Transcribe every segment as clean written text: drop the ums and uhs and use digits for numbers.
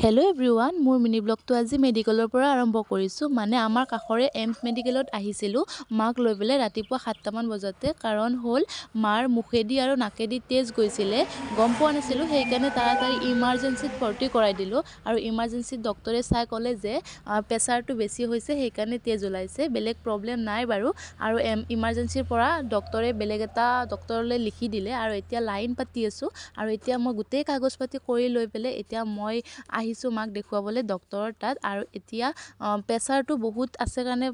Hello' everyone, মোৰ mini ব্লগটো আজি মেডিকেলৰ পৰা আৰম্ভ কৰিছোঁ। মানে আমাৰ কাষৰে এমছ মেডিকেলত আহিছিলোঁ মাক লৈ পেলাই ৰাতিপুৱা 7টামান বজাতে। কাৰণ হ'ল মাৰ মুখেদি আৰু নাকেদি তেজ গৈছিলে, গম পোৱা নাছিলোঁ। সেইকাৰণে তাড়াতাড়ি ইমাৰ্জেঞ্চিত ভৰ্তি কৰাই দিলোঁ। আৰু ইমাৰ্জেঞ্চিত ডক্টৰে চাই ক'লে যে প্ৰেছাৰটো বেছি হৈছে, সেইকাৰণে তেজ ওলাইছে, বেলেগ প্ৰব্লেম নাই বাৰু। আৰু ইমাৰ্জেঞ্চিৰ পৰা ডক্টৰে বেলেগ এটা ডক্টৰলৈ লিখি দিলে। আৰু এতিয়া লাইন পাতি আছোঁ। আৰু এতিয়া মই গোটেই কাগজ পাতি কৰি লৈ পেলাই এতিয়া মই আহিছোঁ মাক দেখুৱাবলৈ ডক্টৰৰ তাত। আৰু এতিয়া প্ৰেছাৰটো বহুত আছে কাৰণে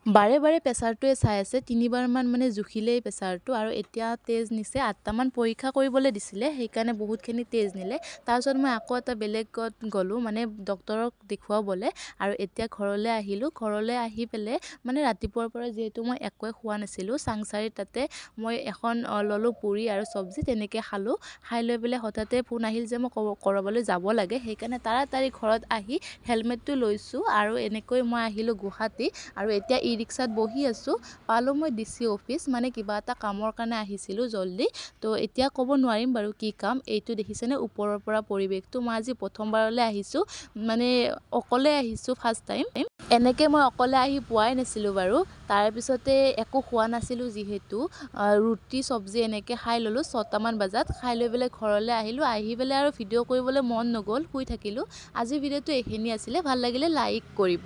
বাৰে বাৰে প্ৰেছাৰটোৱে চাই আছে। 3বাৰমান মানে জুখিলেই প্ৰেছাৰটো। আৰু এতিয়া তেজ নিছে, 8টামান পৰীক্ষা কৰিবলৈ দিছিলে, সেইকাৰণে বহুতখিনি তেজ নিলে। তাৰপিছত মই আকৌ এটা বেলেগত গ'লোঁ, মানে ডক্টৰক দেখুৱাবলৈ। আৰু এতিয়া ঘৰলৈ আহিলোঁ। ঘৰলৈ আহি পেলাই মানে ৰাতিপুৱাৰ পৰা যিহেতু মই একোৱে খোৱা নাছিলোঁ, চাংচাৰিত তাতে মই এখন ল'লোঁ পুৰি আৰু চব্জি, তেনেকৈ খালোঁ। খাই লৈ পেলাই হঠাতে ফোন আহিল যে মই ক'ৰবালৈ যাব লাগে। সেইকাৰণে তাড়াতাড়ি ঘৰত আহি হেলমেটটো লৈছোঁ। আৰু এনেকৈ মই আহিলোঁ গুৱাহাটী। আৰু এতিয়া ই ৰিক্সাত বহি আছোঁ। পালোঁ মই DC অফিচ, মানে কিবা এটা কামৰ কাৰণে আহিছিলোঁ জল্দি। তো এতিয়া ক'ব নোৱাৰিম বাৰু কি কাম। এইটো দেখিছেনে ওপৰৰ পৰা পৰিৱেশটো। মই আজি প্ৰথমবাৰলৈ আহিছোঁ, মানে অকলে আহিছোঁ, ফাৰ্ষ্ট টাইম। এনেকৈ মই অকলে আহি পোৱাই নাছিলোঁ বাৰু। তাৰপিছতে একো খোৱা নাছিলোঁ যিহেতু, ৰুটি চব্জি এনেকৈ খাই ল'লোঁ 6টামান বজাত। খাই লৈ পেলাই ঘৰলৈ আহিলোঁ। আহি পেলাই আৰু ভিডিঅ' কৰিবলৈ মন নগ'ল, শুই থাকিলোঁ। আজিৰ ভিডিঅ'টো এইখিনি আছিলে। ভাল লাগিলে লাইক কৰিব।